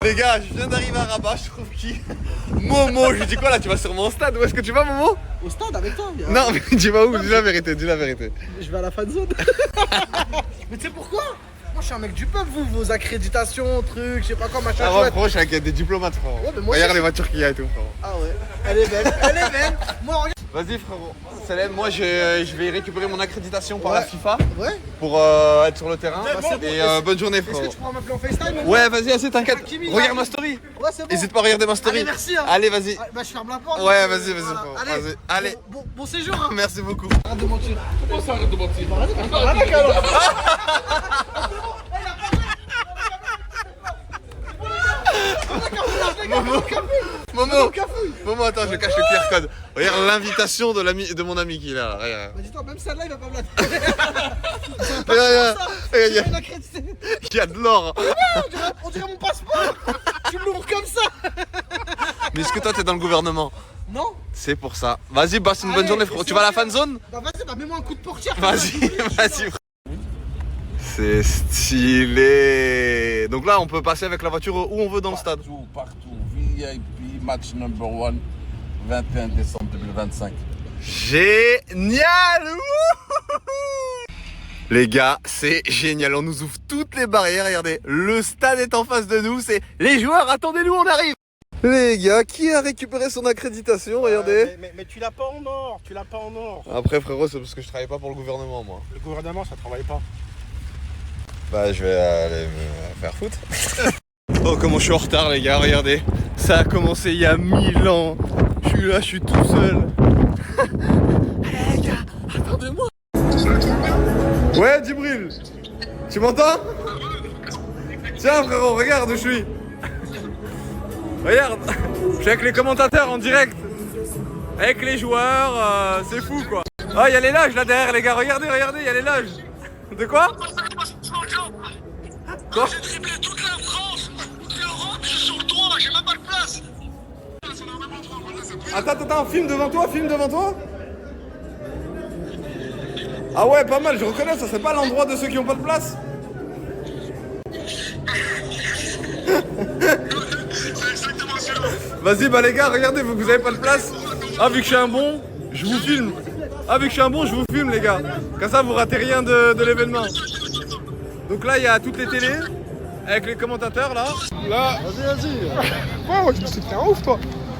Les gars, je viens d'arriver à Rabat, je trouve qui Momo, je lui dis quoi là, tu vas sur mon stade, où est-ce que tu vas Momo? Au stade avec toi? Non mais tu vas où? Dis la vérité, dis la vérité. Je vais à la fan zone. Mais tu sais pourquoi? Moi je suis un mec du peuple, vous, vos accréditations, trucs, je sais pas quoi, machin. Ah ouais, frérot, je suis avec des diplomates frérot. Ouais, mais moi, regarde les voitures qu'il y a et tout frérot. Ah ouais, elle est belle, elle est belle. Moi regarde. Vas-y frérot, Salem, moi je vais récupérer mon accréditation par la Ouais. FIFA Ouais. pour être sur le terrain. Et bonne journée Est-ce frérot. que tu pourras m'appeler en FaceTime? Ouais, vas-y, assez, t'inquiète. Kimi, Regarde là. ma story. Ouais, c'est bon. N'hésite pas à regarder ma story. Allez, merci, hein. Allez, vas-y. Ah, bah je ferme la porte. Ouais, vas-y, vas-y Voilà. frérot. Allez, Vas-y. Allez. bon séjour. Hein. Merci beaucoup. Arrête de mentir. Comment ça arrête de mentir? Arrête alors. Momo, attends, je cache le QR code. Regarde l'invitation de mon ami qui est là. Regarde. Bah dis-toi, même celle-là il va pas me la donner. Regarde, Il y a une accrédité. il y a de l'or. On dirait mon passeport. Tu me l'ouvres comme ça. Mais est-ce que toi t'es dans le gouvernement? Non. C'est pour ça. Vas-y, passe une bonne Allez, journée frérot. Tu vas à la fan zone? Bah vas-y, bah mets-moi un coup de portière. Vas-y, vas-y. C'est stylé. Donc là, on peut passer avec la voiture où on veut dans le stade. Partout. VIP, match number 1, 21 décembre 2025. Génial! Les gars, c'est génial. On nous ouvre toutes les barrières. Regardez, le stade est en face de nous. C'est les joueurs. Attendez-nous, on arrive. Les gars, qui a récupéré son accréditation? Regardez. Mais tu l'as pas en or, tu l'as pas en or. Après, frérot, c'est parce que je travaille pas pour le gouvernement, moi. Le gouvernement, ça travaille pas. Bah, je vais aller me faire foutre. Oh, comment je suis en retard, les gars. Regardez, ça a commencé il y a 1000 ans. Je suis là, je suis tout seul. Hey, les gars, attendez-moi. Ouais, Djibril, tu m'entends? Tiens, frérot, regarde où je suis. Regarde, je suis avec les commentateurs en direct. Avec les joueurs, c'est fou quoi. Ah, il y a les loges là derrière, les gars. Regardez, il y a les loges. De quoi? Quoi? J'ai triplé toute la France, l'Europe, je suis sur le toit, j'ai même pas de place. Attends, filme devant toi. Ah ouais, pas mal, je reconnais, ça c'est pas l'endroit de ceux qui ont pas de place. C'est exactement ça. Vas-y, bah les gars, regardez, vous avez pas de place. Ah, vu que je suis un bon, je vous filme. Les gars. Comme ça, vous ratez rien de l'événement. Donc là, il y a toutes les télés, avec les commentateurs là. Là, vas-y. Ouais, je me suis fait un ouf, toi.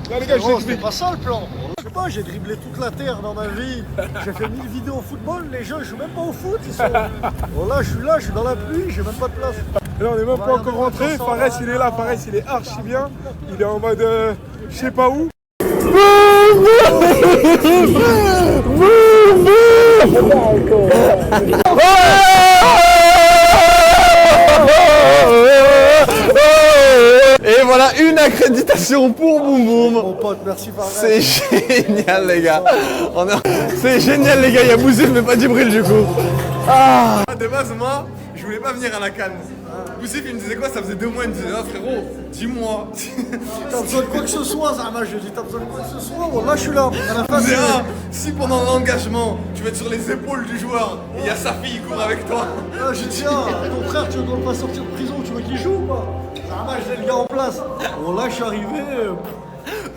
Là, les gars, Oh, c'était pas ça le plan. Je sais pas, j'ai dribblé toute la terre dans ma vie. J'ai fait 1000 vidéos au football, les gens ils jouent même pas au foot. Ils sont... Oh là, je suis dans la pluie, j'ai même pas de place. Là, on est même pas encore rentré. Fares, il est là. Fares, il est archi bien. Il est en mode je sais pas où. Et voilà une accréditation pour Boum Mon Boum. pote, merci Fares. C'est génial les gars. C'est génial les gars, il y a Bouzif mais pas Djibril du coup. Ah. De base moi, je voulais pas venir à la Cannes. Bouzif il me disait quoi, ça faisait 2 mois, il me disait ah frérot, dis-moi. T'as besoin de quoi que ce soit, Zama, je dis t'as besoin de quoi que ce soit. Wallah, je suis là. À la fin, Il me disait, ah, si pendant l'engagement, tu vas être sur les épaules du joueur et il y a sa fille qui court avec toi. Ah, j'ai dit, ah, ton frère, tu veux qu'on le fasse sortir de prison, tu veux qu'il joue ou pas? Zama, j'ai le gars en place. Wallah, je suis arrivé.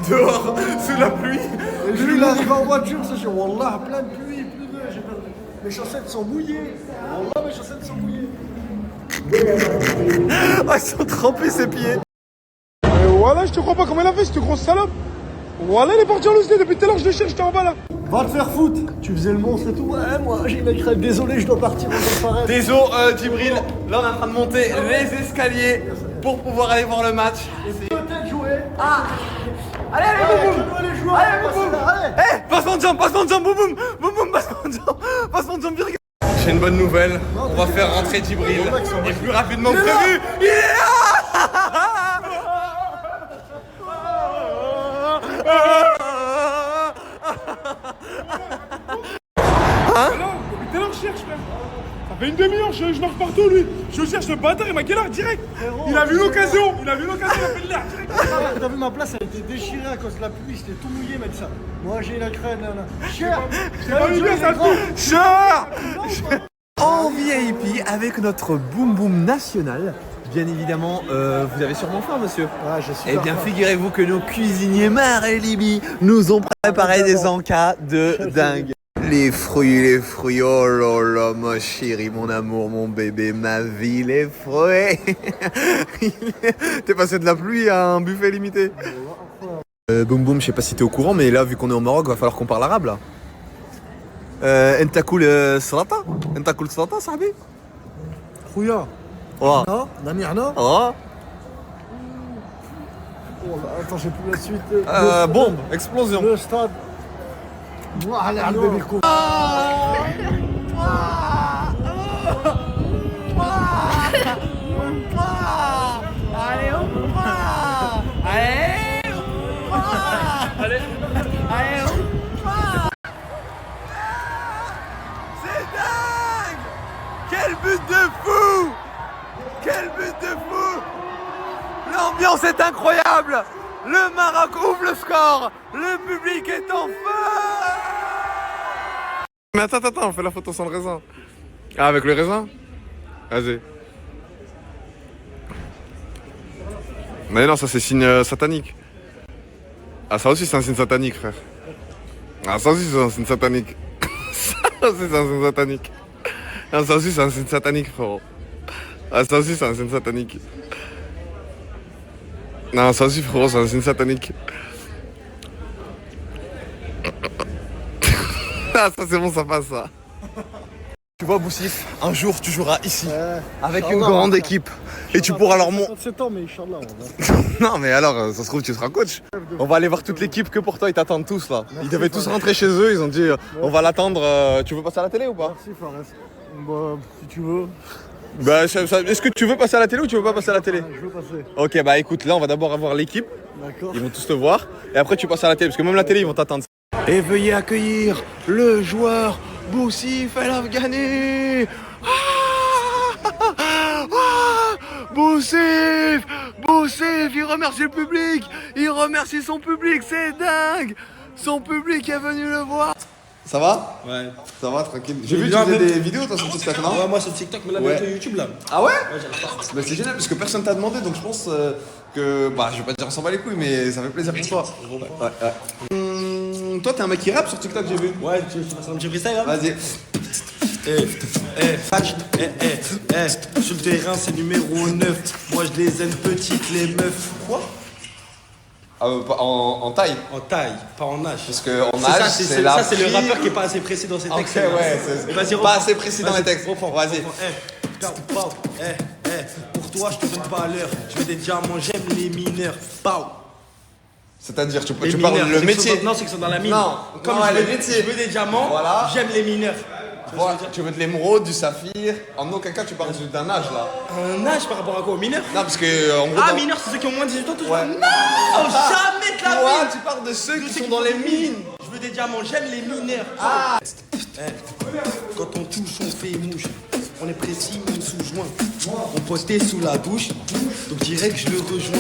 Dehors, sous la pluie. Et lui, il arrive en voiture, c'est sûr. Wallah, plein de pluie, j'ai perdu. Mes chaussettes sont mouillées. Wallah, mes chaussettes sont mouillées. Ah, ils sont trempés ses pieds. Voilà, je te crois pas comment elle a fait, cette grosse salope. Voilà, elle est partie en loose depuis tout à l'heure, je le cherche, j'étais en bas là. Va te faire foutre. Tu faisais le monstre et tout. Ouais, moi, j'ai une crête. Désolé, je dois partir. Désolé Djibril, là on est en train de monter les escaliers pour pouvoir aller voir le match. Peut-être jouer. Allez, allez, boum boum. Allez, jouer. Allez, boum boum. Allez. Eh, passement de jambe, boum boum. Boum boum, passement de jambe, virgule. J'ai une bonne nouvelle, on va faire rentrer Djibril et plus rapidement que prévu. Il est là. Depuis tout à l'heure, je cherche, frère. Ça fait une demi-heure, je marche partout, lui. Je cherche le bâtard, il m'a quelle heure direct. Il a vu l'occasion, il a fait de l'air direct. T'as vu ma place, elle était déchirée à cause de la pluie. C'était tout mouillé, mec, ça. Moi, j'ai la crête, là. Cher. C'est pas une ça le Chat en VIP avec notre Boum Boum national bien évidemment, vous avez sûrement faim, monsieur. Ah, j'ai super Eh bien, faim. figurez-vous que nos cuisiniers Mar et Libby nous ont préparé des encas de dingue. Les fruits, oh là là, ma chérie, mon amour, mon bébé, ma vie, les fruits. T'es passé de la pluie à un buffet limité. Boum boum, je sais pas si t'es au courant, mais là, vu qu'on est au Maroc, va falloir qu'on parle arabe là. انت كل السلطة؟ انت كل السلطة صاحبي؟ خويا اه هنا ناني هنا اه attends j'ai plus la suite bombe, explosion. le stade على البيبي الكوب C'est dingue! Quel but de fou! Quel but de fou! L'ambiance est incroyable! Le Maroc ouvre le score! Le public est en feu! Mais attends, on fait la photo sans le raisin. Ah, avec le raisin? Vas-y. Mais non, ça c'est signe satanique. Ah, ça aussi c'est un signe satanique, frère. Ah, ça aussi c'est un signe satanique. Ça aussi c'est un signe satanique. Ah, ça aussi c'est un signe satanique, frérot. Ah, ça aussi c'est un signe satanique. Non, ça aussi, frérot, c'est un signe satanique. Ah, ça c'est bon, ça passe ça. Tu vois, Boussif, un jour tu joueras ici, avec une grande équipe. Et tu pourras leur montrer. 37 ans, mais Inch'Allah, on va. Non, mais alors, ça se trouve, tu seras coach. On va aller voir toute l'équipe que pour toi, ils t'attendent tous là. Ils devaient tous rentrer chez eux, ils ont dit on va l'attendre. Tu veux passer à la télé ou pas? Merci Fares. Bah, si tu veux. Bah, est-ce que tu veux passer à la télé ou tu veux pas passer à la télé? Je veux passer. Ok, bah écoute, là, on va d'abord avoir l'équipe. D'accord. Ils vont tous te voir. Et après, tu passes à la télé, parce que même la télé, ils vont t'attendre. Et veuillez accueillir le joueur Boussif El Afghani. Boussif, il remercie le public, il remercie son public, c'est dingue. Son public est venu le voir. Ça va? Ouais. Ça va, tranquille. J'ai vu que tu faisais des vidéos toi sur TikTok, non? Ouais, moi sur TikTok, mais là, Ouais. bientôt YouTube là. Ah ouais? Bah, c'est génial parce que personne t'a demandé, donc je pense que, bah, je vais pas dire on s'en bat les couilles, mais ça fait plaisir pour toi. Ouais. Toi, t'es un mec qui rappe sur TikTok, j'ai vu. Ouais, tu fais un petit freestyle là? Vas-y. Sur le terrain, c'est numéro 9. Moi, je les aime petites, les meufs. Quoi? En taille. En taille, pas en âge. Parce que en C'est âge, ça, c'est la ça, c'est le fille. rappeur qui est pas assez précis dans ses Ok, textes. ouais, Et vas-y, c'est reprends. pas assez précis dans Vas-y, les textes. reprends, Vas-y. reprends. Pour toi, je te donne pas l'heure. Je veux des diamants, j'aime les mineurs. Pow. C'est-à-dire, tu Les parles mineurs, le c'est qu'ils métier. sont non, c'est qu'ils sont dans la mine. Non, Comme non, je le veux, métier. je veux des diamants, Voilà. j'aime les mineurs. Voilà, tu veux de l'émeraude, du saphir. En aucun cas, tu parles d'un âge là. Un âge par rapport à quoi? Aux mineurs? Non, parce que en gros. Ah, dans- mineurs, c'est ceux qui ont moins de 18 ans, toujours. Ouais. Non, jamais de la Toi, vie. tu parles de ceux qui Ceux sont dans les mines. Je veux des diamants, j'aime les mineurs. Ah. Quand on touche, on fait mouche. On est précis, même sous joint. On postait sous la douche, donc direct je le rejoins.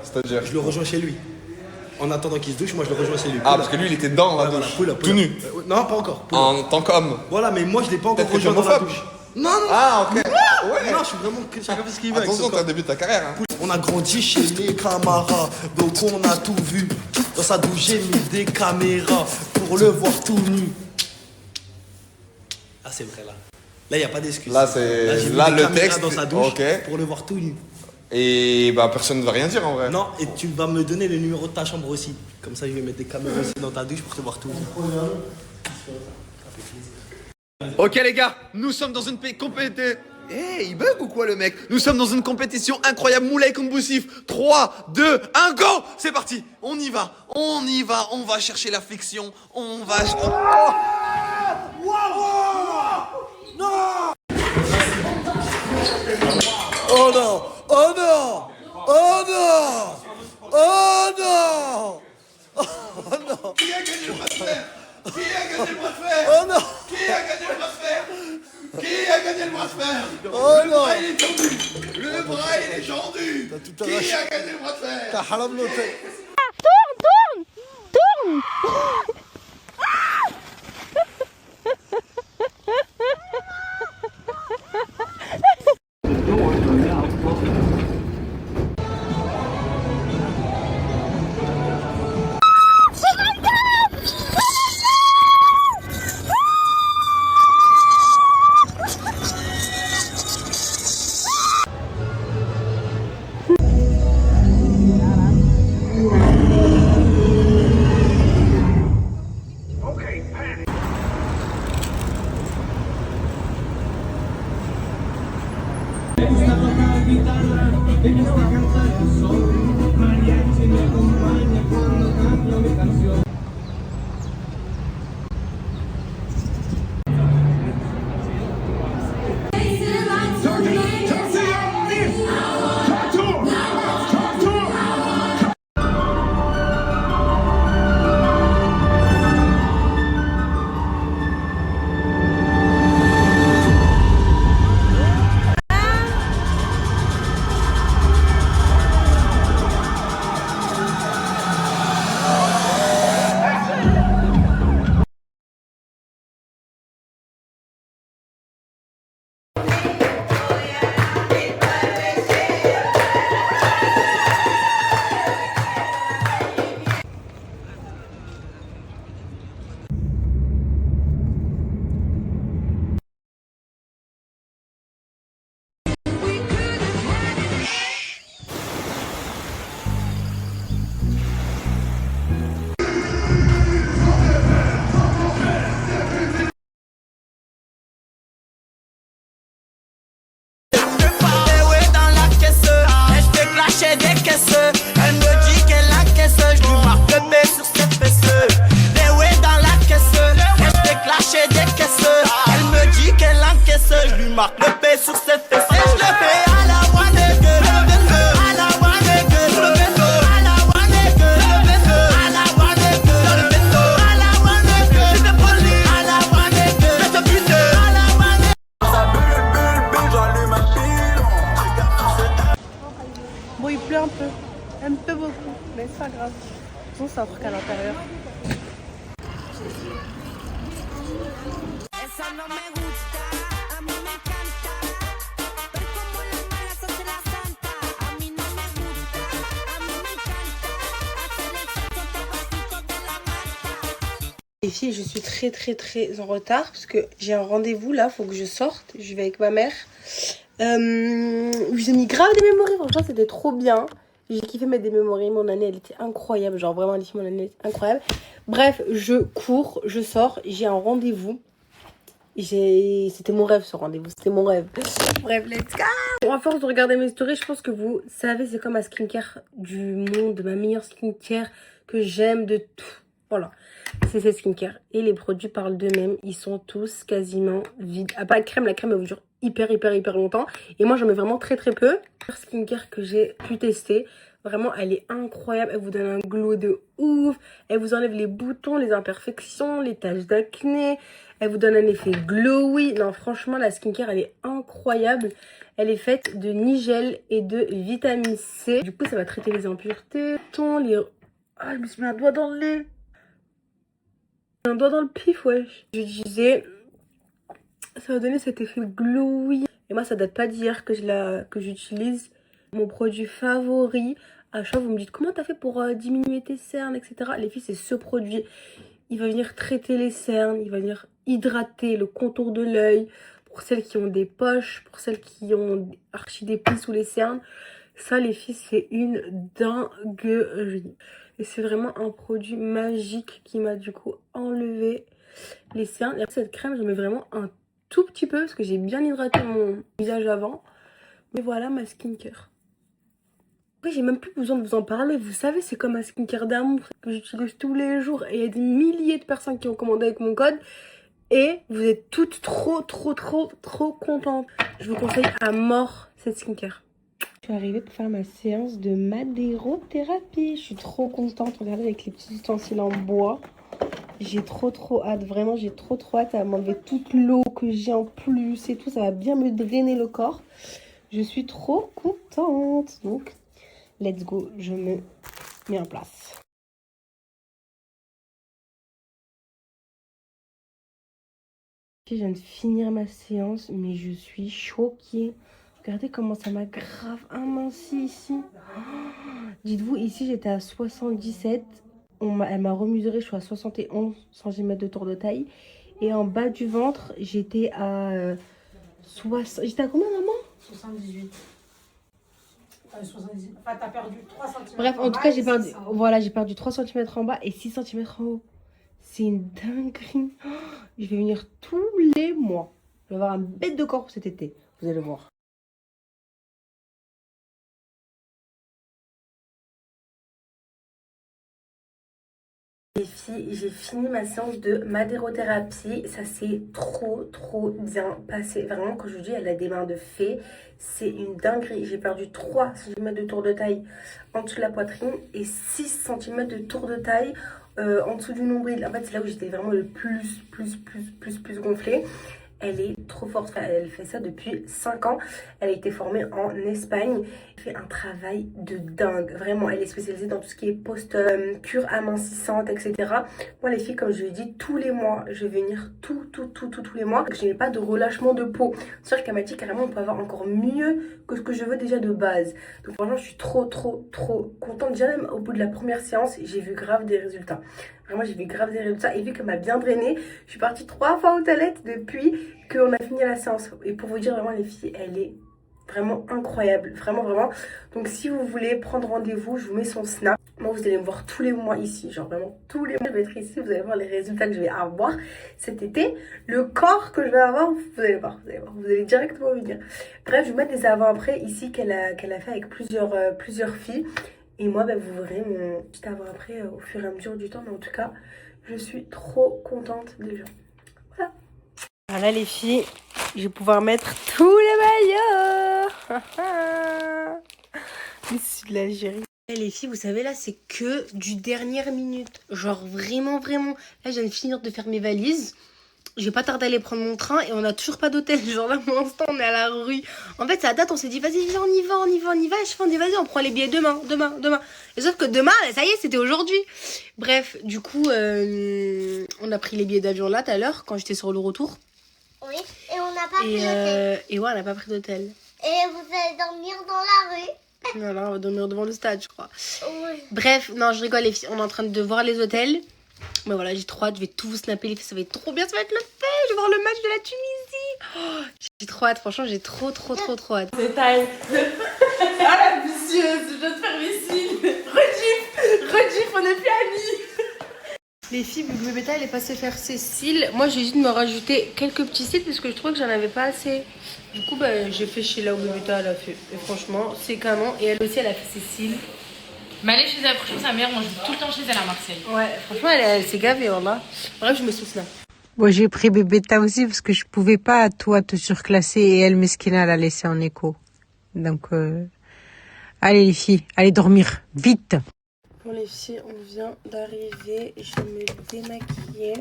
C'est-à-dire. Je le rejoins chez lui. En attendant qu'il se douche, moi je le rejoins chez lui. Ah, parce que lui, il était dans la Ouais, voilà, douche. pull up, pull Tout up. nu. Non, pas encore. pull up. En tant qu'homme. Voilà, mais moi je l'ai pas encore Peut-être que tu es rejoint dans la homophobe. douche. Non, non, Ah, ok. Ouais. non, je suis vraiment. Chacun fait ce qu'il veut. avec Attention, son t'as corps. le début de ta carrière. Hein. On a grandi chez les camarades, donc on a tout vu. Dans sa douche, j'ai mis des caméras pour le voir tout nu. Ah, c'est vrai là. Là, il n'y a pas d'excuse. Là, c'est- j'ai mis là, des le caméras texte, dans sa douche ok. pour le voir tout nu. Et bah, personne ne va rien dire en vrai. Non, et tu vas me donner le numéro de ta chambre aussi. Comme ça, je vais mettre des caméras aussi dans ta douche pour te voir tout nu. Ok les gars, nous sommes dans une compétition. Eh, il bug ou quoi le mec? Nous sommes dans une compétition incroyable, Moulay contre Boussif. 3, 2, 1, go! C'est parti, on y va, on va chercher la fiction, on va... Oh non! Oh non! Oh non! Oh non! Oh non! Qui a gagné le bras de fer? Qui a gagné le bras de fer? Oh non! Qui a gagné le bras de fer? Qui a gagné le bras de fer? Oh Le non! bras il est tendu! Le bras il est tendu! T'as tout Qui arraché. a gagné le bras de fer? T'as haram l'hôtel. marque le P sur ses fesses. Et je le fais à la one nigga, à la one nigga, à la one nigga, à la one nigga, à la one nigga, je te poli, à la one nigga, je te bute, à la one nigga. Ça bulle, j'allume un pile. Bon, il pleut un peu beaucoup, mais c'est pas grave. De toute façon, c'est un truc à l'intérieur. Les filles, je suis très en retard parce que j'ai un rendez-vous là, faut que je sorte. Je vais avec ma mère. J'ai mis grave des mémories, franchement c'était trop bien. J'ai kiffé mettre des mémories, mon année elle était incroyable, genre vraiment les filles, mon année était incroyable. Bref, je cours, je sors, j'ai un rendez-vous. C'était mon rêve ce rendez-vous, c'était mon rêve. Bref, let's go. À force de regarder mes stories, je pense que vous savez c'est comme ma skincare du monde, ma meilleure skincare que j'aime de tout. Voilà, c'est cette skincare. Et les produits parlent d'eux-mêmes, ils sont tous quasiment vides. À part la crème elle vous dure hyper longtemps. Et moi j'en mets vraiment très peu. La skincare que j'ai pu tester, vraiment elle est incroyable. Elle vous donne un glow de ouf. Elle vous enlève les boutons, les imperfections, les taches d'acné. Elle vous donne un effet glowy. Non franchement la skincare elle est incroyable. Elle est faite de nigel et de vitamine C. Du coup ça va traiter les impuretés. Ah je me suis mis un doigt dans le nez. Un doigt dans le pif wesh. Je disais ça va donner cet effet glowy. Et moi ça date pas d'hier que j'utilise. Mon produit favori. À chaque fois vous me dites comment t'as fait pour diminuer tes cernes, etc. Les filles c'est ce produit. Il va venir traiter les cernes. Il va venir hydrater le contour de l'œil. Pour celles qui ont des poches. Pour celles qui ont archi des plis sous les cernes. Ça les filles c'est une dinguerie. Et c'est vraiment un produit magique qui m'a du coup enlevé les cernes. Et cette crème je mets vraiment un tout petit peu parce que j'ai bien hydraté mon visage avant. Mais voilà ma skincare. Après j'ai même plus besoin de vous en parler. Vous savez c'est comme ma skincare d'amour que j'utilise tous les jours. Et il y a des milliers de personnes qui ont commandé avec mon code. Et vous êtes toutes trop contentes. Je vous conseille à mort cette skincare. Je suis arrivée pour faire ma séance de madérothérapie. Je suis trop contente. Regardez avec les petits ustensiles en bois. J'ai trop hâte. Vraiment, j'ai trop hâte à m'enlever toute l'eau que j'ai en plus et tout. Ça va bien me drainer le corps. Je suis trop contente. Donc, let's go. Je me mets en place. Je viens de finir ma séance, mais je suis choquée. Regardez comment ça m'a grave aminci ici. Oh, dites-vous, ici j'étais à 77. Elle m'a remesuré, je suis à 71 cm de tour de taille. Et en bas du ventre, j'étais à 60. J'étais à combien, maman? 78. 78. Enfin, t'as perdu 3 cm. Bref, en tout cas, j'ai perdu 3 cm en bas et 6 cm en haut. C'est une dinguerie. Oh, je vais venir tous les mois. Je vais avoir un bête de corps cet été. Vous allez voir. les filles, j'ai fini ma séance de madérothérapie. Ça s'est trop bien passé. Vraiment, quand je vous dis, elle a des mains de fée. C'est une dinguerie. J'ai perdu 3 cm de tour de taille en dessous de la poitrine et 6 cm de tour de taille en dessous du nombril. En fait, c'est là où j'étais vraiment le plus gonflée. Elle est trop forte, elle fait ça depuis 5 ans. Elle a été formée en Espagne. Elle fait un travail de dingue. Vraiment, elle est spécialisée dans tout ce qui est post-cure amincissante, etc. Moi, les filles, comme je l'ai dit, tous les mois, je vais venir tous les mois. Je n'ai pas de relâchement de peau. C'est sûr qu'elle m'a dit carrément, on peut avoir encore mieux que ce que je veux déjà de base. Donc franchement, je suis trop contente. Déjà même au bout de la première séance, j'ai vu grave des résultats. Vraiment, j'ai vu grave des résultats. Et vu qu'elle m'a bien drainée, je suis partie 3 fois aux toilettes depuis qu'on a fini la séance. Et pour vous dire, vraiment, les filles, elle est vraiment incroyable. Vraiment. Donc, si vous voulez prendre rendez-vous, je vous mets son Snap. Moi, vous allez me voir tous les mois ici. Genre, vraiment, tous les mois, je vais être ici. Vous allez voir les résultats que je vais avoir cet été. Le corps que je vais avoir, vous allez voir. Vous allez directement venir. Bref, je vais mettre des avant-après ici qu'elle a fait avec plusieurs filles. Et moi, vous verrez mon petit avant-après au fur et à mesure du temps. Mais en tout cas, je suis trop contente déjà. Voilà. Voilà les filles, je vais pouvoir mettre tous les maillots. C'est de l'Algérie. Les filles, vous savez, là, c'est que du dernière minute. Genre vraiment. Là, je viens de finir de faire mes valises. Je vais pas tarder à aller prendre mon train et on a toujours pas d'hôtel. Genre là, pour l'instant, on est à la rue. En fait, c'est à date, on s'est dit, vas-y, viens, on y va. Et je fais, on dit, vas-y, on prend les billets demain. Et sauf que demain, ça y est, c'était aujourd'hui. Bref, du coup, on a pris les billets d'avion là, tout à l'heure, quand j'étais sur le retour. Oui, et on n'a pas pris d'hôtel. Et ouais, on n'a pas pris d'hôtel. Et vous allez dormir dans la rue. Voilà, on va dormir devant le stade, je crois. Oui. Bref, non, je rigole, les filles. On est en train de voir les hôtels. Mais voilà, j'ai trop hâte, je vais tout vous snapper, les filles, ça va être trop bien, ça va être le fait. Je vais voir le match de la Tunisie. Oh, j'ai trop hâte, franchement, j'ai trop hâte. C'est taille. Ah la vicieuse, je te faire mes signes. Regif, on est plus amis. Les filles, vu que bébé elle est passée faire ses cils, moi j'ai juste me rajouter quelques petits cils parce que je trouvais que j'en avais pas assez. Du coup, j'ai fait chez là où bébé elle a fait. Et franchement, c'est canon. Et elle aussi, elle a fait ses cils. Mais aller chez elle, franchement, sa mère, on joue tout le temps chez elle à Marseille. Ouais, franchement, elle s'est gavée, voilà. Bref, je me souviens. Bon, j'ai pris Bébéta aussi parce que je pouvais pas, toi, te surclasser et elle, Meskina, la laisser en écho. Donc, allez les filles, allez dormir, vite. Bon les filles, on vient d'arriver. Je vais me démaquiller.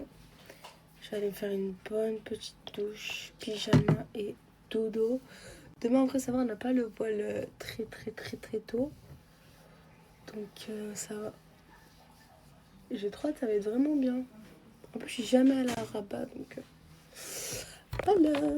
Je vais aller me faire une bonne petite douche, pyjama et dodo. Demain, en vrai, ça va, on n'a pas le voile très tôt. Donc ça va. J'ai trop hâte, ça va être vraiment bien. En plus, je suis jamais allée à Rabat, donc voilà.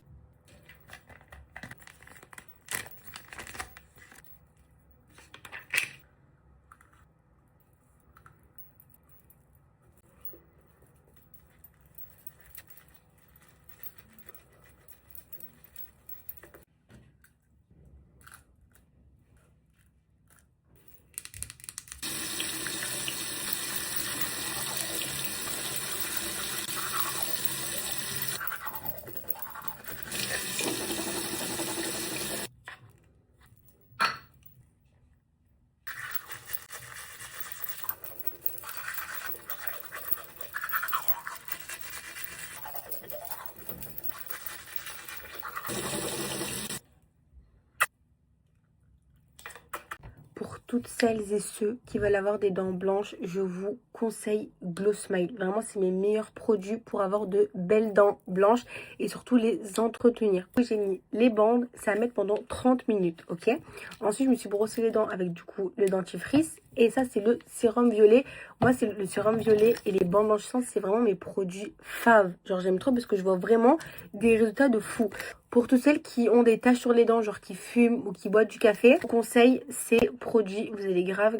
Pour toutes celles et ceux qui veulent avoir des dents blanches, je vous conseille Glow Smile. Vraiment, c'est mes meilleurs produits pour avoir de belles dents blanches et surtout les entretenir. J'ai mis les bandes, ça va mettre pendant 30 minutes, ok? Ensuite, je me suis brossé les dents avec du coup le dentifrice. Et ça, c'est le sérum violet. Moi, c'est le sérum violet et les bandes blanchissantes, c'est vraiment mes produits faves. Genre, j'aime trop parce que je vois vraiment des résultats de fou. Pour toutes celles qui ont des taches sur les dents, genre qui fument ou qui boivent du café, je vous conseille ces produits. Vous allez grave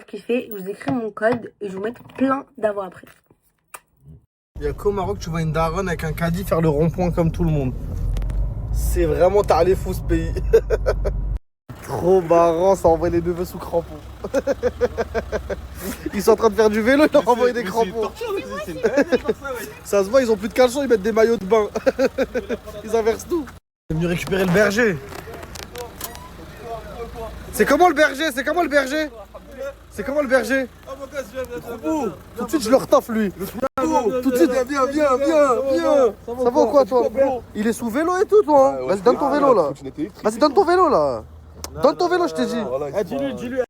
kiffer. Je vous écris mon code et je vous mets plein d'avant après. Il y a qu'au Maroc, tu vois une daronne avec un caddie faire le rond-point comme tout le monde. C'est vraiment t'as les fous ce pays. Trop marrant, ça envoie les neveux sous crampons. Ils sont en train de faire du vélo, ils leur envoient des crampons. Ça se voit, ils ont plus de caleçon, ils mettent des maillots de bain. Ils inversent tout. C'est venu récupérer le berger. C'est comment le berger? C'est comment le berger? Ah, mon gars, viens. Tout de suite, je le retaffe lui. Tout de suite, viens. Ça va ou quoi, toi? Il est sous vélo et tout, toi. Hein. Vas-y, donne ton vélo là. Vas-y, donne ton vélo là. Donne ton vélo, je t'ai dit. Eh, dis-lui.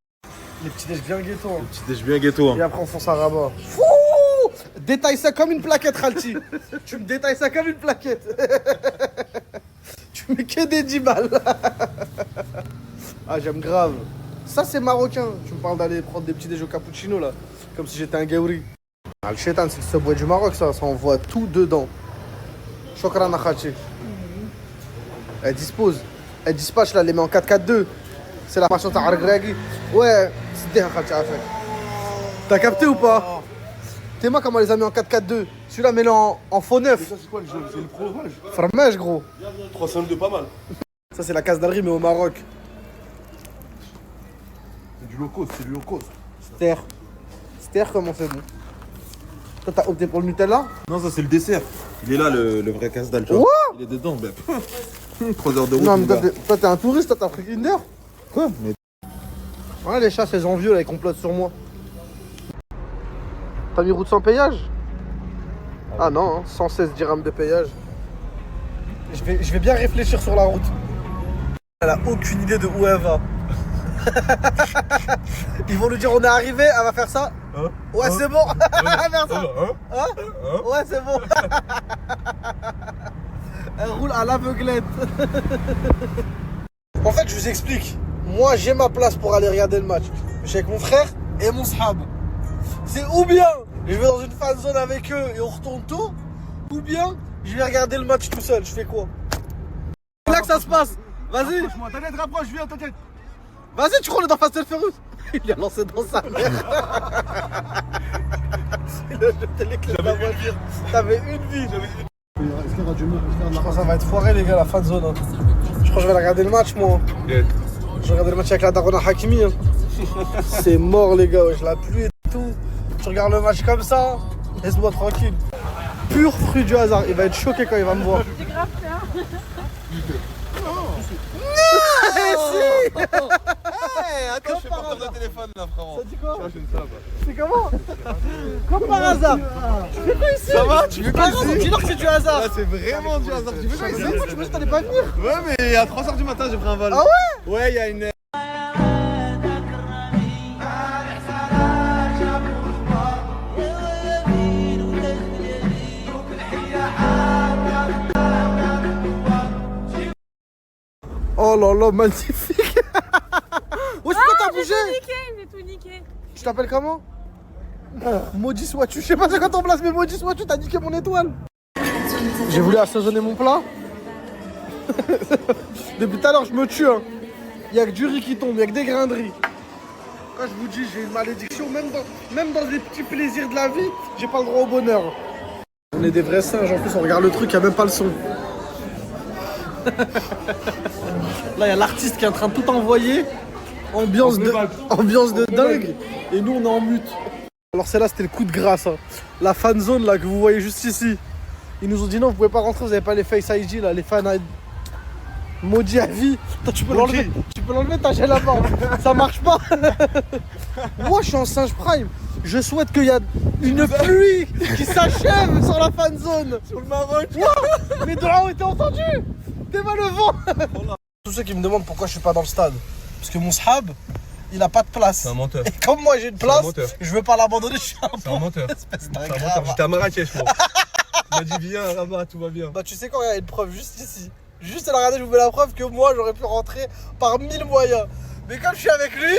Les petits déj bien ghetto. Hein. Petit déj bien ghetto. Et après, on fonce à Rabat. Fou! Détaille ça comme une plaquette, Ralti. Tu me détailles ça comme une plaquette. Tu mets que des 10 balles. Ah, j'aime grave. Ça, c'est marocain. Tu me parles d'aller prendre des petits déj au cappuccino là. Comme si j'étais un gaouri. Ah, le chétan, c'est le Subway du Maroc, ça envoie tout dedans. Shokran Akhachi. Elle dispose. Elle dispatche là, elle les met en 4-4-2. C'est la machine à Argragi. Ouais, c'est des Akhachi à faire. T'as capté ou pas? T'es moi comment les a mis en 4-4-2. Celui-là, mets-le en faux neuf. Ça, c'est quoi le jeu? C'est le fromage. Fromage, gros. 302, pas mal. Ça, c'est la casse d'Alri, mais au Maroc. C'est du low cost. Ster, comment c'est bon? Toi, t'as opté pour le Nutella? Non, ça, c'est le dessert. Il est là, le vrai casse-dalle, tu vois. Quoi? Il est dedans, ben. 3 heures de route. Non, mais toi, t'es un touriste, toi, t'as pris Kinder? Quoi? Mais... Ouais, les chats, ces envieux, là, ils complotent sur moi. T'as mis route sans péage? Ah non, hein, 116 dirhams de péage. Je vais bien réfléchir sur la route. Elle a aucune idée de où elle va. Ils vont lui dire on est arrivé, elle va faire ça. Ouais, c'est bon. Elle va faire ça. Ouais, c'est bon. Elle roule à l'aveuglette. En fait, je vous explique. Moi, j'ai ma place pour aller regarder le match. Je suis avec mon frère et mon sahab. C'est ou bien je vais dans une fan zone avec eux et on retourne tout, ou bien je vais regarder le match tout seul. Je fais quoi? C'est là que ça se passe. Vas-y. T'inquiète, rapproche, viens, t'inquiète. Vas-y, tu crois qu'on est dans Fast and Furious? Il a lancé dans sa mère. Il a jeté les clés de la voiture. T'avais une vie. Je crois que ça va être foiré, les gars, la fan zone. Hein. Je crois que je vais regarder le match, moi. Je vais regarder le match avec la Darona Hakimi. Hein. C'est mort, les gars. Je la pluie et tout. Tu regardes le match comme ça, laisse-moi tranquille. Pur fruit du hasard. Il va être choqué quand il va me voir. C'est grave, hein. Si. Attends, je fais pas de téléphone là, frérot. Ça dit quoi? Je ne sais pas. C'est comment? Comme par hasard. Tu fais quoi ici? Ça va? Tu fais quoi ici? Dis-leur que c'est du hasard. Là, c'est vraiment du hasard. Tu fais quoi ici? Tu me dis que t'allais pas venir? Ouais, mais à 3h du matin, j'ai pris un vol. Ah ouais? Ouais, il y a une... Oh là là, magnifique. Ouais, pourquoi t'as bougé? J'ai tout niqué. Tu t'appelles comment? Maudit sois-tu. Je sais pas c'est quand on place, mais maudit sois-tu, t'as niqué mon étoile. J'ai voulu assaisonner mon plat. Depuis tout à l'heure, je me tue. Hein. Il y a que du riz qui tombe, il y a que des grains de riz. Quand je vous dis, j'ai une malédiction, même dans les petits plaisirs de la vie, j'ai pas le droit au bonheur. On est des vrais singes, en plus, on regarde le truc, il n'y a même pas le son. Là, il y a l'artiste qui est en train de tout envoyer. Ambiance de dingue. Et nous, on est en mute. Alors, celle-là, c'était le coup de grâce. Hein. La fan zone là, que vous voyez juste ici. Ils nous ont dit non, vous pouvez pas rentrer, vous avez pas les Face ID là, les fan ID. Maudit à vie. Toi, tu peux l'enlever. Tu peux l'enlever, t'as là-bas. Ça marche pas. Moi, je suis en singe prime. Je souhaite qu'il y a une pluie qui s'achève sur la fan zone. Sur le Maroc. Ouais. Mes doigts ont été entendus. T'es mal le vent. Tous ceux qui me demandent pourquoi je suis pas dans le stade, parce que mon sahab, il a pas de place. C'est un menteur. Et comme moi j'ai une place, je veux pas l'abandonner, je suis un C'est un menteur. espèce C'est un menteur. J'étais à Marrakech, moi. Il m'a dit viens, Rabat, tout va bien. Bah tu sais quoi, il y a une preuve juste ici. Juste à la regarder, je vous mets la preuve que moi j'aurais pu rentrer par 1000 moyens. Mais comme je suis avec lui,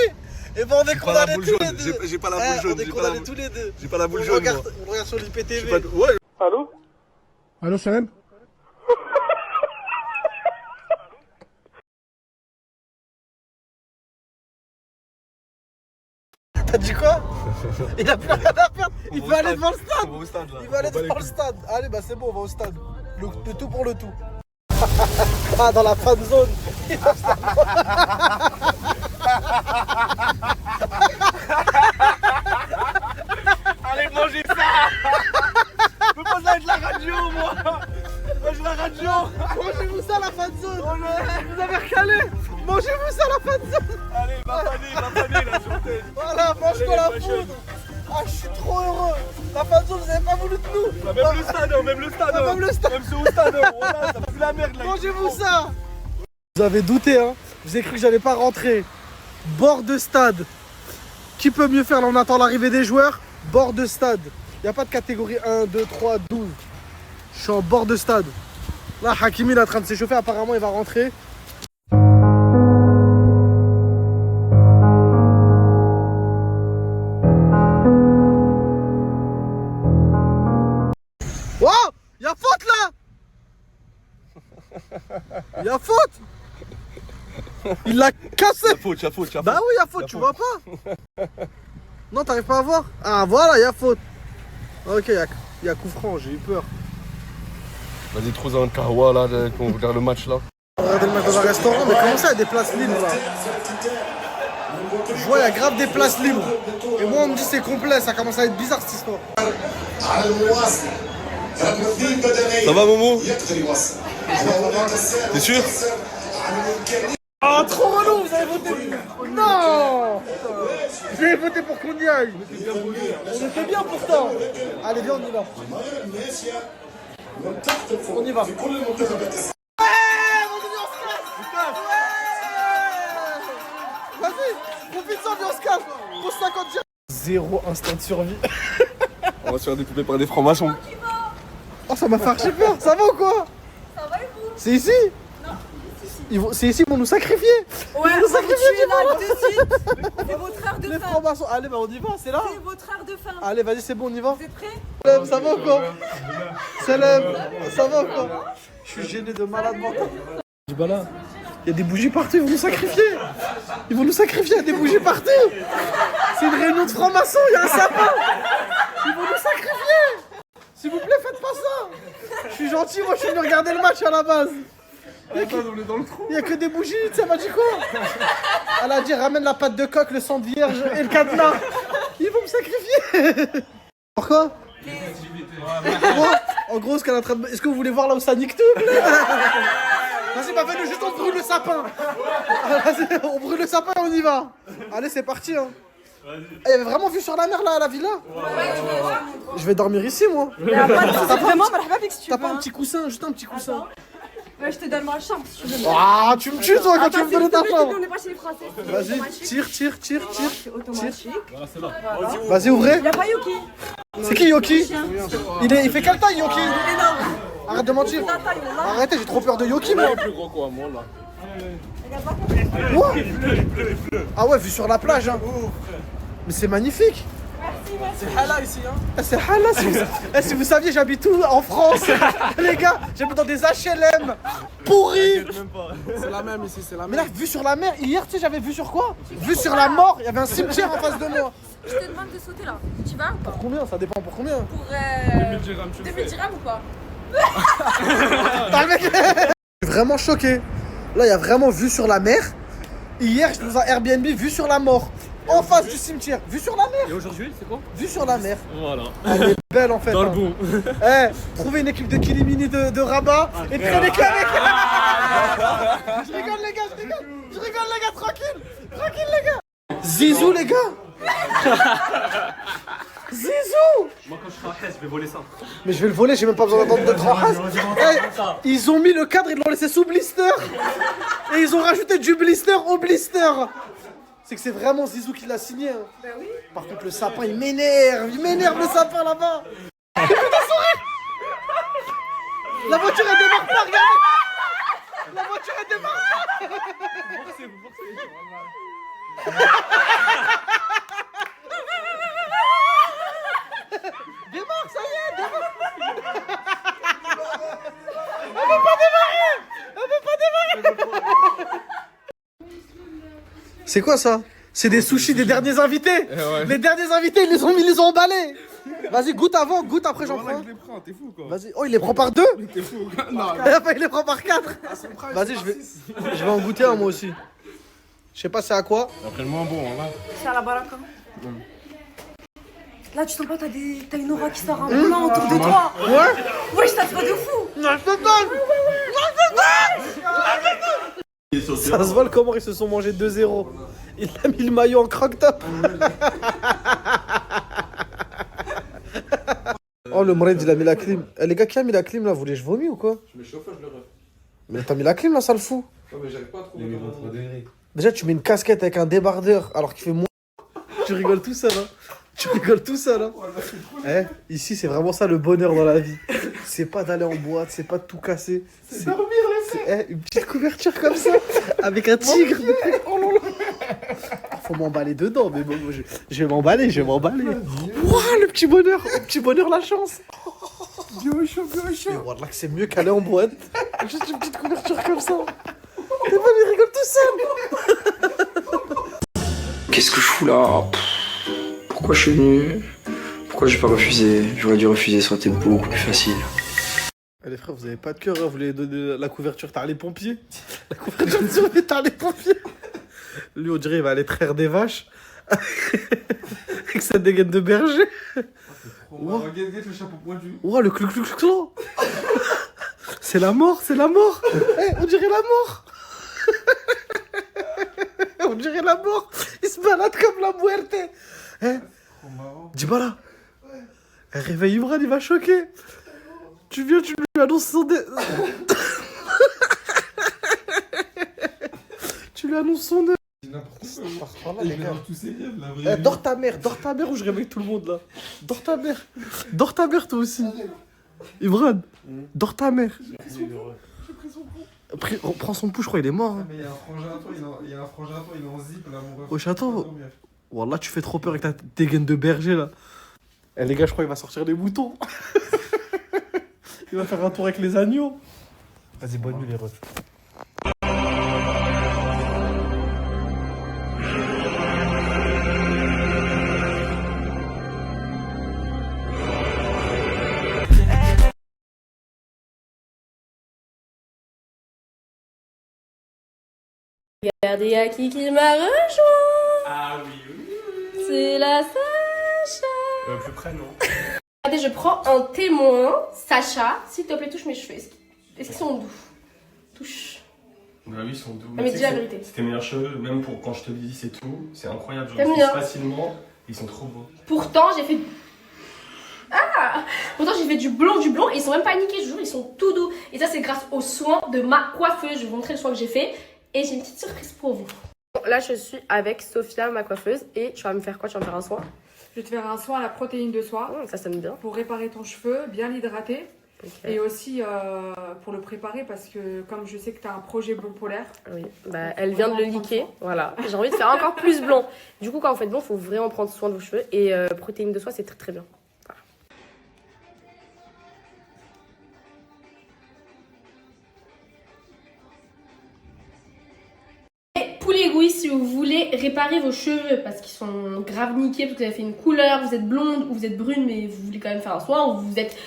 et ben on est condamnés tous les deux. J'ai pas la boule jaune. On est condamnés tous les deux. J'ai pas la boule jaune. On regarde sur l'IPTV. Ouais. Allô? Allô, Salam? T'as dit quoi? Il a plus rien à perdre. Il veut aller devant le stade. Il veut aller devant le stade. Allez, bah c'est bon, on va au stade. Le tout pour le tout. Ah, dans la fan zone. Allez, mangez ça. Je peux pas ça être la radio, moi. Moi, j'ai la radio. Mangez-vous ça, la fan zone. Vous avez recalé. Mangez-vous ça, la fan zone. Allez, ma famille, la chanteuse. Voilà. quoi la foudre. Ah, je suis trop heureux. La façon, vous avez pas voulu de nous. Même le stade, même le stade. Même le stade. Même ce au stade, ça pue la merde là. Mangez-vous ça. Vous avez douté, hein. Vous avez cru que j'allais pas rentrer. Bord de stade. Qui peut mieux faire là? On attend l'arrivée des joueurs. Bord de stade. Il n'y a pas de catégorie 1, 2, 3, 12. Je suis en bord de stade. Là, Hakimi il est en train de s'échauffer. Apparemment, il va rentrer. Oh, il y a faute là. Il y a faute. Il l'a cassé. Il y a faute. Bah oui, il y a faute, tu vois pas. Non, t'arrives pas à voir. Ah voilà, il y a faute. Ok, il y a coup franc, j'ai eu peur. Vas-y, trouve un kahwa là, qu'on regarde le match là. Regardez le match dans un restaurant, mais comment ça, il y a des places libres là? Je vois, il y a grave des places libres. Et moi, on me dit c'est complet, ça commence à être bizarre cette histoire. Ça va, Momo? T'es sûr? Oh, trop relou, vous avez voté. Non! Vous avez voté pour qu'on y aille. On était bien pourtant. Allez, viens, on y va. On y va. Vas-y, profite ça, viens, on se casse. Pose 50 tirs. Zéro instinct de survie. On va se faire découper par des francs-maçons. Oh, ça m'a fait archi peur. Ça va ou quoi? Ça va et vous? C'est ici? C'est ici, ils vont nous sacrifier. Ouais, ils vont nous sacrifier là de suite. C'est votre heure de les fin. francs-maçons. Allez, bah on y va, c'est là. C'est votre heure de fin. Allez, vas-y, c'est bon, on y va. Vous êtes prêts? Salam, ça va ou quoi? Salam, ça va ou quoi? Je suis gêné de malade mental. Du bah là, il y a des bougies partout, ils vont nous sacrifier. Ils vont nous sacrifier, il y a des bougies partout. C'est une réunion de francs-maçons, il y a un sapin. Ils vont nous sacrifier. S'il vous plaît, faites pas ça. Je suis gentil, moi je suis venu regarder le match à la base. Il y a que des bougies, tu sais, elle m'a dit quoi? Elle a dit ramène la pâte de coq, le sang de vierge et le cadenas. Ils vont me sacrifier. Pourquoi? En gros, ce qu'elle est en train de... Est-ce que vous voulez voir là où ça nique tout? Vas-y, bah fais-le juste, on brûle le sapin. Vas-y, on brûle le sapin et on y va. Allez, c'est parti, hein. Il y avait vraiment vue sur la mer là à la villa? Je vais dormir ici moi. T'as pas un petit coussin, juste un petit coussin? Ouais, je te donne ma chambre si tu veux. Ah, tu me tues toi quand tu veux me donner ta chambre. On n'est pas chez les Français. Vas-y, tire. Automatique. Vas-y, ouvrez. Y'a pas Yoki. C'est qui Yoki? Il fait quelle taille Yoki? Énorme. Arrête de mentir. Arrêtez, j'ai trop peur de Yoki moi. Plus gros quoi, moi là. Quoi? Ah ouais, vue sur la plage hein. Mais c'est magnifique. Merci. C'est Hala ici hein. C'est Hala si vous saviez, j'habite où en France? Les gars, j'habite dans des HLM pourris. C'est la même ici, c'est la Mais là, vue sur la mer, hier tu sais j'avais vu sur quoi? Vue sur la mort, il y avait un cimetière en face de moi. Je te demande de sauter là. Tu vas ou pas? Pour combien? Ça dépend pour combien? Pour 2000 dirhams, tu le 2000 fais. dirhams ou pas? T'as le mec. Je suis vraiment choqué. Là, il y a vraiment vue sur la mer. Hier, j'étais dans un Airbnb, vue sur la mort. En face du cimetière, vue sur la mer. Et aujourd'hui, c'est quoi? Vue sur la mer. Voilà. Elle est belle en fait. Dans le hein. bon. Trouvez une équipe de Kilimini de Rabat et traînez qu'avec. Je rigole les gars, tranquille les gars. Zizou les gars. Zizou. Moi quand je serai à Hesse, je vais voler ça. Mais je vais le voler, j'ai même pas besoin d'attendre d'être en face. Ils ont mis le cadre, ils l'ont laissé sous blister. Et ils ont rajouté du blister au blister. C'est que c'est vraiment Zizou qui l'a signé. Hein. Bah oui. Par contre, le sapin, il m'énerve le sapin là-bas. La voiture, elle démarre pas, regardez. La voiture, elle démarre pas. Démarre, ça y est, démarre. Elle veut pas démarrer. C'est quoi ça? C'est des sushis des derniers invités. Ouais. Les derniers invités, ils les ont emballés. Vas-y, goûte avant, goûte après, j'en prends. Je les prends, t'es fou quoi. Vas-y. Oh, il les prend par deux? T'es fou quoi. Non, Il les prend par quatre. Vas-y, je vais en goûter un moi aussi. Je sais pas c'est à quoi. après le moins bon, là. C'est à la baraka. Là, tu sens pas, t'as une aura qui sort un blanc autour de toi. Ouais. Wesh, ça te va de fou. Non, je te donne. Ça se voit comment ils se sont mangés 2-0. Il a mis le maillot en croque-top. Oh, le Mourad, il a mis la clim. Eh, les gars, qui a mis la clim là? Vous voulez que je vomis ou quoi? Je mets chauffage, le ref. Mais t'as mis la clim là, ça le fout. Ouais, mais j'arrive pas à trouver. 23 degrés. Déjà, tu mets une casquette avec un débardeur alors qu'il fait moins. Tu rigoles tout seul, hein. Tu rigoles tout seul, hein. Eh, ici, c'est vraiment ça le bonheur dans la vie. C'est pas d'aller en boîte, c'est pas de tout casser. C'est dormir, les frères. Une petite couverture comme ça, avec un tigre. Oh là là. Faut m'emballer dedans, mais bon, je vais m'emballer, je vais m'emballer. Ouah, le petit bonheur, la chance. Bien chaud, bien chaud. Mais voilà que c'est mieux qu'aller en boîte. Juste une petite couverture comme ça. T'es pas, il rigole tout seul. Qu'est-ce que je fous là? Pourquoi je suis venu? Pourquoi j'ai pas refusé? J'aurais dû refuser, ça aurait été beaucoup plus facile. Les frères, vous avez pas de cœur, hein, vous voulez donner la couverture, t'as les pompiers. La couverture de survie, t'as les pompiers. Lui, on dirait, il va aller traire des vaches. Avec sa dégaine de berger. Ouah, regarde le chapeau pointu. Ouah, le clou-clou-clou. C'est la mort, c'est la mort. Eh, on dirait la mort. On dirait la mort. Il se balade comme la muerte. Eh, Djibala. Eh, réveille Imran, il va choquer. Tu viens, tu lui annonces son Tu lui annonces son N'importe quoi. Il mélange tous ses rêves, la vraie Eh, vie. dors ta mère ou je réveille tout le monde là. Dors ta mère toi aussi. Imran, dors ta mère. Prends son pouls, je crois il est mort. Hein. Mais il y a un frangin à toi, il est en zip là, mon ref. Wesh, attends. Wallah, tu fais trop peur avec ta dégaine de berger là. Eh les gars, je crois qu'il va sortir les moutons. Il va faire un tour avec les agneaux. Vas-y, bonne nuit les refs. Regardez, y a qui m'a rejoint. Ah oui. C'est la Sacha. Plus près, non? Regardez, je prends un témoin. Sacha, s'il te plaît, touche mes cheveux. Est-ce qu'ils sont doux? Touche. Bah oui, ils sont doux. Ah, mais dis la vérité. C'est tes meilleurs cheveux, même pour quand je te dis c'est tout. C'est incroyable, j'en T'aimes utilise bien. facilement. Ils sont trop beaux. Pourtant, j'ai fait... Pourtant, j'ai fait du blond et ils sont même pas niqués, je vous jure, ils sont tout doux. Et ça, c'est grâce aux soins de ma coiffeuse. Je vais vous montrer le soin que j'ai fait. Et j'ai une petite surprise pour vous. Là, je suis avec Sophia, ma coiffeuse. Et tu vas me faire quoi? Tu vas me faire un soin? Je vais te faire un soin à la protéine de soie. Ça sonne bien. Pour réparer ton cheveu, bien l'hydrater. Okay. Et aussi pour le préparer parce que comme je sais que tu as un projet blond polaire. Oui, bah, elle vient de le liquer. Voilà. J'ai envie de faire encore plus blond. Du coup, quand vous faites blond, il faut vraiment prendre soin de vos cheveux. Et protéine de soie, c'est très très bien. Voilà. Pour les gouilles, si vous voulez réparer vos cheveux parce qu'ils sont grave niqués, parce que vous avez fait une couleur, vous êtes blonde ou vous êtes brune, mais vous voulez quand même faire un soin, ou vous êtes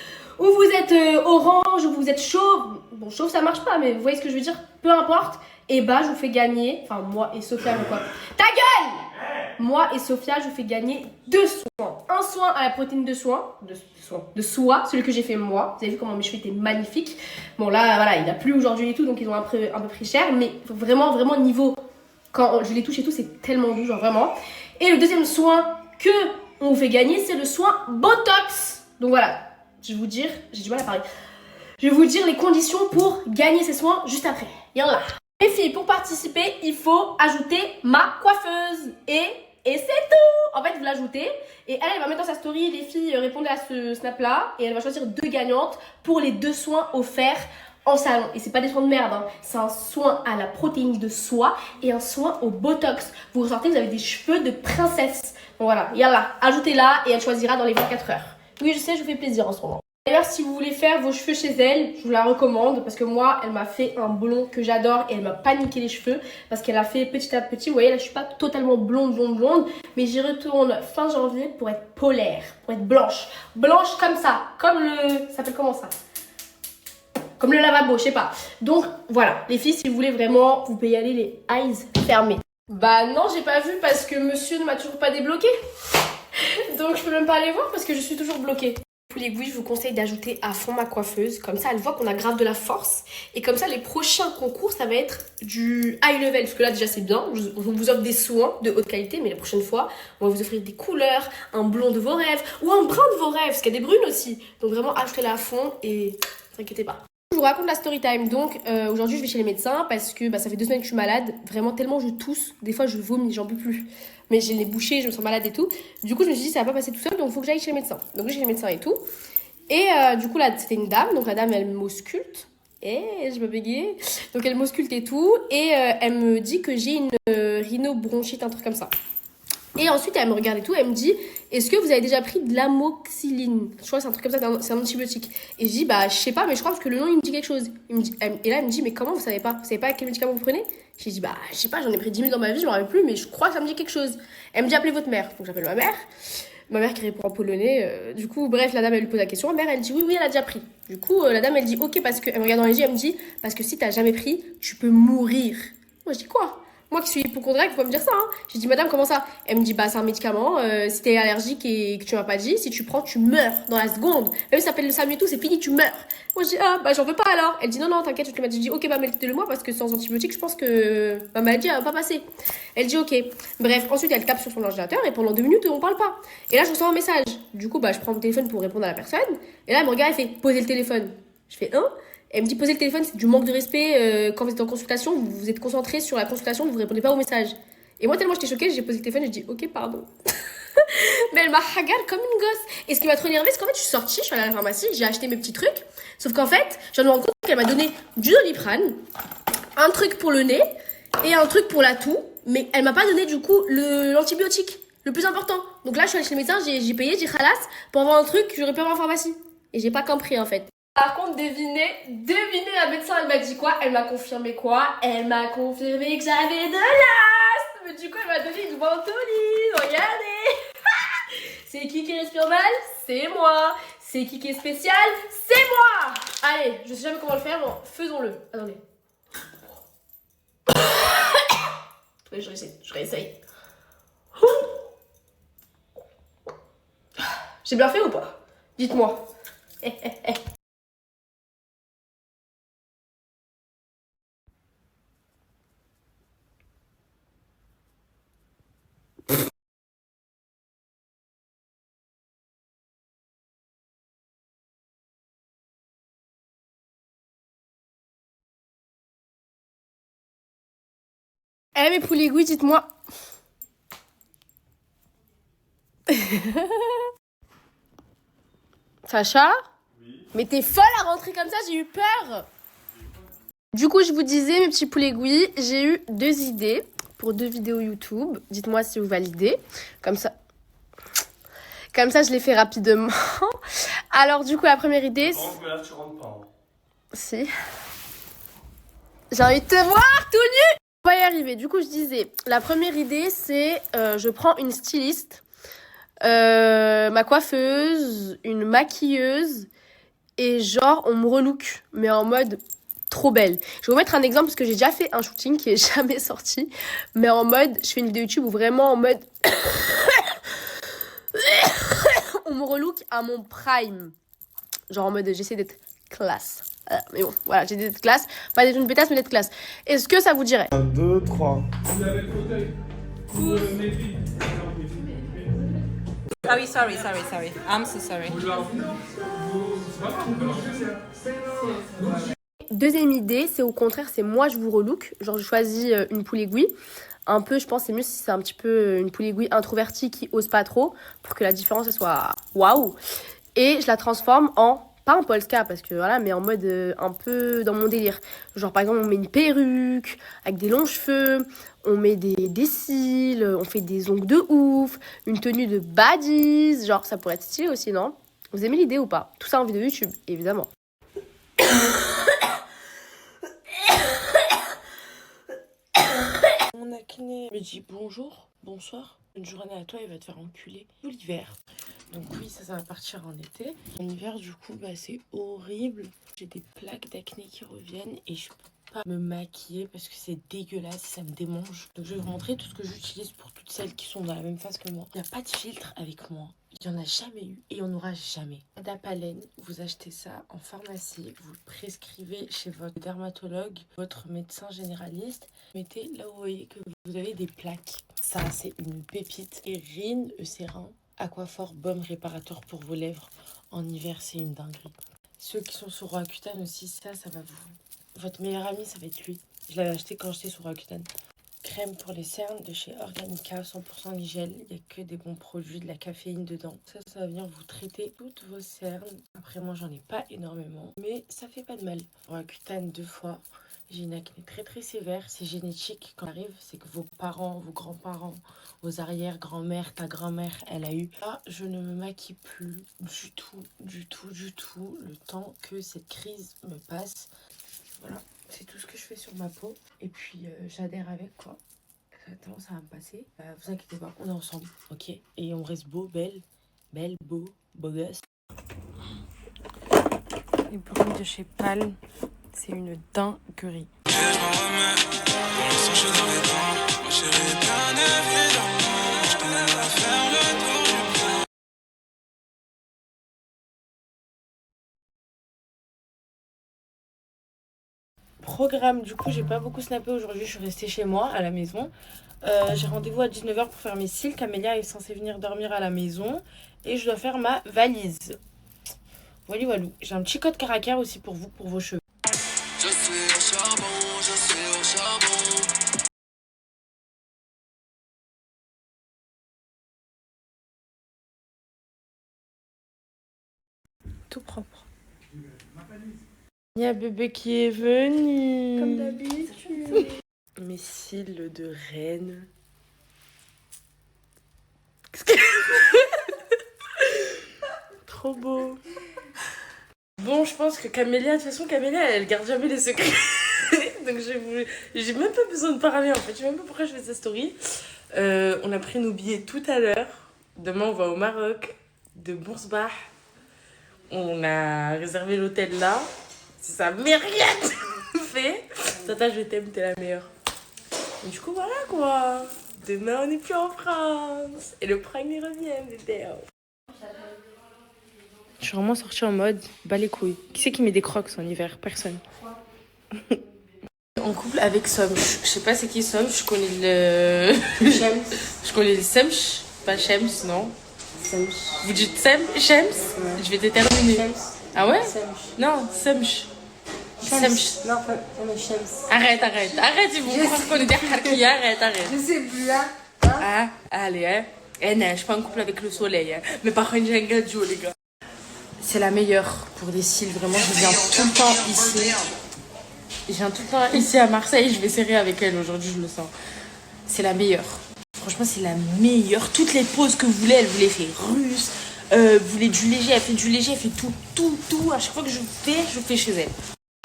orange, ou vous êtes chauve. Bon, chauve ça marche pas, mais vous voyez ce que je veux dire? Peu importe. Et bah, je vous fais gagner, enfin, moi et Sophia, quoi. Ta gueule! Moi et Sophia, je vous fais gagner 2 soins. Un soin à la protéine de soie, celui que j'ai fait moi. Vous avez vu comment mes cheveux étaient magnifiques. Bon, là, voilà, il a plu aujourd'hui et tout, donc ils ont un peu pris cher, mais vraiment, vraiment, niveau. Quand je les touche et tout, c'est tellement doux, genre vraiment. Et le deuxième soin que on vous fait gagner, c'est le soin Botox. Donc voilà, je vais vous dire, j'ai du mal à parler. Je vais vous dire les conditions pour gagner ces soins juste après. Yallah. Les filles, pour participer, il faut ajouter ma coiffeuse. Et c'est tout. En fait, vous l'ajoutez. Et elle va mettre dans sa story, les filles répondent à ce snap-là. Et elle va choisir 2 gagnantes pour les 2 soins offerts en salon. Et c'est pas des soins de merde, hein. C'est un soin à la protéine de soie et un soin au Botox. Vous ressortez, vous avez des cheveux de princesse. Donc voilà, yallah, ajoutez-la et elle choisira dans les 24 heures. Oui, je sais, je vous fais plaisir en ce moment. D'ailleurs, si vous voulez faire vos cheveux chez elle, je vous la recommande parce que moi, elle m'a fait un blond que j'adore et elle m'a pas niqué les cheveux parce qu'elle a fait petit à petit. Vous voyez, là, je suis pas totalement blonde, mais j'y retourne fin janvier pour être polaire, pour être blanche. Blanche comme ça, comme le... Ça s'appelle comment ça? Comme le lavabo, je sais pas. Donc, voilà, les filles, si vous voulez vraiment, vous pouvez y aller les eyes fermés. Bah non, j'ai pas vu parce que monsieur ne m'a toujours pas débloqué. Donc, je peux même pas aller voir parce que je suis toujours bloquée. Pour les goûts, je vous conseille d'ajouter à fond ma coiffeuse. Comme ça, elle voit qu'on a grave de la force. Et comme ça, les prochains concours, ça va être du high level. Parce que là, déjà, c'est bien. On vous offre des soins de haute qualité. Mais la prochaine fois, on va vous offrir des couleurs, un blond de vos rêves ou un brun de vos rêves. Parce qu'il y a des brunes aussi. Donc vraiment, ajoutez-la à fond et ne vous inquiétez pas. Je vous raconte la story time. Donc aujourd'hui, je vais chez les médecins parce que ça fait 2 semaines que je suis malade. Vraiment, tellement je tousse. Des fois, je vomis, j'en peux plus. Mais j'ai les bouchées, je me sens malade et tout. Du coup, je me suis dit, ça va pas passer tout seul, donc il faut que j'aille chez les médecins. Donc, je vais chez les médecins et tout. Et du coup, là, c'était une dame. Donc, la dame, elle m'ausculte. Et je me bégayais. Donc, elle m'ausculte et tout. Et elle me dit que j'ai une rhinobronchite, un truc comme ça. Et ensuite, elle me regarde et tout. Elle me dit, est-ce que vous avez déjà pris de l'amoxicilline? Je crois que c'est un truc comme ça, c'est un antibiotique. Et je dis, bah, je sais pas, mais je crois parce que le nom, il me dit quelque chose. Et là, elle me dit, mais comment vous savez pas? Vous savez pas quel médicament vous prenez? J'ai dit, bah, je sais pas, j'en ai pris 10 000 dans ma vie, je m'en rappelle plus, mais je crois que ça me dit quelque chose. Elle me dit, appelez votre mère. Donc, j'appelle ma mère. Ma mère qui répond en polonais. Du coup, bref, la dame, elle lui pose la question. Ma mère, elle dit, oui, elle a déjà pris. Du coup, la dame, elle dit, ok, parce que, elle me regarde dans les yeux, elle me dit, parce que si t'as jamais pris, tu peux mourir. Moi, je dis, quoi? Moi qui suis hypochondriaque, vous pouvez me dire ça, hein. J'ai dit, madame, comment ça? Elle me dit, bah, c'est un médicament, si t'es allergique et que tu m'as pas dit, si tu prends, tu meurs dans la seconde. Même si ça s'appelle le SAMU et tout, c'est fini, tu meurs. Moi, je dis, ah, bah, j'en veux pas alors. Elle dit, non, t'inquiète, je te l'ai dit, ok, bah, mettez-le moi parce que sans antibiotique, je pense que ma maladie, elle va pas passer. Elle dit, ok. Bref, ensuite, elle tape sur son ordinateur et pendant 2 minutes, on parle pas. Et là, je reçois un message. Du coup, bah, je prends mon téléphone pour répondre à la personne. Et là, elle me regarde, elle fait, posez le téléphone. Je fais, Elle me dit, poser le téléphone, c'est du manque de respect. Quand vous êtes en consultation, vous êtes concentré sur la consultation, vous répondez pas au message. Et moi, tellement j'étais choquée, j'ai posé le téléphone et je dis, ok, pardon. Mais elle m'a hagar comme une gosse. Et ce qui m'a trop énervée, c'est qu'en fait, je suis sortie, je suis allée à la pharmacie, j'ai acheté mes petits trucs. Sauf qu'en fait, je me rends compte qu'elle m'a donné du Doliprane, un truc pour le nez et un truc pour la toux. Mais elle m'a pas donné, du coup, l'antibiotique, le plus important. Donc là, je suis allée chez le médecin, j'ai payé, j'ai khalas pour avoir un truc que j'aurais pu avoir en pharmacie. Et j'ai pas compris, en fait. Par contre, devinez, la médecin, elle m'a dit quoi? Elle m'a confirmé quoi? Elle m'a confirmé que j'avais de l'asthme. Mais du coup, elle m'a donné une ventoline. Regardez. C'est qui respire mal? C'est moi. C'est qui est spécial? C'est moi. Allez, je sais jamais comment le faire, bon, faisons-le. Attendez. Oui, je réessaye. J'ai bien fait ou pas? Dites-moi. Eh mes pouligouis, dites-moi. Sacha? Oui. Mais t'es folle à rentrer comme ça, j'ai eu peur. Du coup, je vous disais, mes petits pouligouis, j'ai eu 2 idées pour 2 vidéos YouTube. Dites-moi si vous validez. Comme ça, je les fais rapidement. Alors, du coup, la première idée... Là, tu rentres pas. Hein. Si. J'ai envie de te voir tout nu. On va y arriver. Du coup, je disais, la première idée, c'est je prends une styliste, ma coiffeuse, une maquilleuse, et genre, on me relook, mais en mode trop belle. Je vais vous mettre un exemple parce que j'ai déjà fait un shooting qui est jamais sorti, mais en mode, je fais une vidéo YouTube où vraiment en mode, on me relook à mon prime. Genre en mode, j'essaie d'être classe. Mais bon, voilà, j'ai d'être classe. Pas d'être une pétasse, mais d'être classe. Est-ce que ça vous dirait? 1, 2, 3. Vous avez le fauteuil. Ah oui, sorry. I'm so sorry. Deuxième idée, c'est au contraire, c'est moi je vous relook. Genre je choisis une pouligouille. Un peu, je pense c'est mieux si c'est un petit peu une pouligouille introvertie qui ose pas trop. Pour que la différence elle soit waouh. Et je la transforme en... Pas en polska parce que voilà, mais en mode un peu dans mon délire. Genre par exemple on met une perruque avec des longs cheveux, on met des cils, on fait des ongles de ouf, une tenue de baddies, genre ça pourrait être stylé aussi, non? Vous aimez l'idée ou pas? Tout ça en vidéo YouTube, évidemment. Mon acné me dit bonjour, bonsoir, une journée à toi, il va te faire enculer tout l'hiver. Donc oui, ça va partir en été. En hiver, du coup, c'est horrible. J'ai des plaques d'acné qui reviennent et je peux pas me maquiller parce que c'est dégueulasse, ça me démange. Donc je vais vous montrer tout ce que j'utilise pour toutes celles qui sont dans la même phase que moi. Il n'y a pas de filtre avec moi. Il n'y en a jamais eu et on n'aura jamais. Adapalène, vous achetez ça en pharmacie, vous le prescrivez chez votre dermatologue, votre médecin généraliste. Mettez là où vous voyez que vous avez des plaques. Ça, c'est une pépite. Erin, Eucérin, Aquaphor, baume réparateur pour vos lèvres. En hiver, c'est une dinguerie. Ceux qui sont sur Roaccutane aussi, ça va vous... Votre meilleur ami, ça va être lui. Je l'avais acheté quand j'étais sur Roaccutane. Crème pour les cernes de chez Organica, 100% Nigel. Il n'y a que des bons produits, de la caféine dedans. Ça va venir vous traiter toutes vos cernes. Après, moi, j'en ai pas énormément, mais ça fait pas de mal. Roaccutane 2 fois. J'ai une acné très sévère. C'est génétique. Quand ça arrive, c'est que vos parents, vos grands-parents, vos arrière-grand-mères, ta grand-mère, elle a eu. Là, je ne me maquille plus du tout. Le temps que cette crise me passe. Voilà. C'est tout ce que je fais sur ma peau. Et puis, j'adhère avec, quoi. Attends, ça va me passer. Vous inquiétez pas, on est ensemble, ok? Et on reste beau, belle, beau gosse. Les bruits de chez Palm, c'est une dinguerie. Programme, du coup j'ai pas beaucoup snappé aujourd'hui, je suis restée chez moi à la maison. J'ai rendez-vous à 19h pour faire mes cils. Camélia est censée venir dormir à la maison et je dois faire ma valise. Voilà, voilà. J'ai un petit code caractère aussi pour vous, pour vos cheveux. Je suis au charbon. Tout propre. Il y a bébé qui est venu. Comme d'habitude. Mes cils de reine. Trop beau. Bon, je pense que Camélia, de toute façon, Camélia, elle garde jamais les secrets. Donc j'ai même pas besoin de parler en fait. Je sais même pas pourquoi je fais cette story. On a pris nos billets tout à l'heure. Demain, on va au Maroc, de Boursbach. On a réservé l'hôtel là. C'est sa myriade fait. Tata, je t'aime, t'es la meilleure. Et du coup, voilà quoi. Demain, on n'est plus en France. Et le prime, il revient, bébé. Je suis vraiment sortie en mode bas les couilles. Qui c'est qui met des crocs en hiver? Personne. En couple avec Somme. Je sais pas c'est qui Somme. Je connais le... Shems. Je connais le Semch. Pas Shems, non. Semch. Vous dites Shems? Ouais. Je vais déterminer. Shems. Ah ouais? Semch. Non, Semch. Semch. Non, pas Shems. Arrête, ils vont croire qu'on est des harkiyas, arrête. Je sais plus, hein. Ah, allez, hein. Eh non, je suis pas en couple avec le soleil, hein. Mais par contre, j'ai un gadjo, les gars. C'est la meilleure pour les cils, vraiment. Je viens tout le temps ici. Je viens tout le temps ici à Marseille. Je vais serrer avec elle aujourd'hui, je le sens. C'est la meilleure. Franchement, c'est la meilleure. Toutes les poses que vous voulez, elle vous les fait russe. Vous voulez du léger, elle fait du léger, elle fait tout. À chaque fois que je fais chez elle.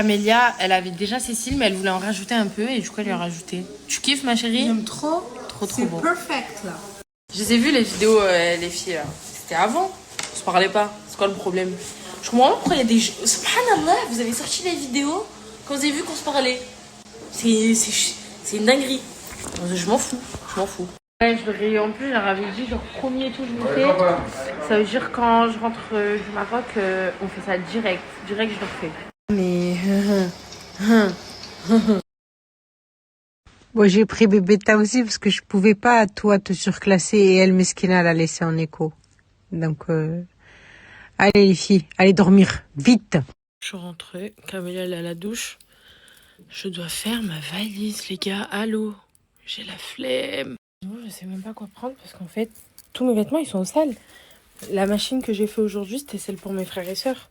Amélia, elle avait déjà ses cils, mais elle voulait en rajouter un peu et du coup, elle lui a rajouté. Tu kiffes, ma chérie? J'aime trop. Trop beau. C'est perfect, là. Je les ai vues, les vidéos, les filles, là. C'était avant. On se parlait pas. C'est quoi le problème? Je comprends pas pourquoi il y a des jeux. Subhanallah, vous avez sorti les vidéos quand vous avez vu qu'on se parlait. C'est une dinguerie. Je m'en fous. Ouais, en plus, je leur avais dit, genre, premier et tout, je le fais. Ça veut dire quand je rentre du Maroc, on fait ça direct. Direct, je le fais. Mais... Bon, j'ai pris Bébéta aussi parce que je pouvais pas, toi, te surclasser et elle, Meskina, la laisser en écho. Donc, allez les filles, allez dormir, vite. Je suis rentrée, Camélia elle est à la douche. Je dois faire ma valise, les gars. Allô, j'ai la flemme. Je sais même pas quoi prendre parce qu'en fait, tous mes vêtements, ils sont au sale. La machine que j'ai fait aujourd'hui, c'était celle pour mes frères et sœurs.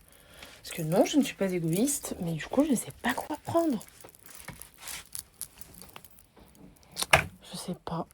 Parce que non, je ne suis pas égoïste, mais du coup, je sais pas quoi prendre. Je sais pas.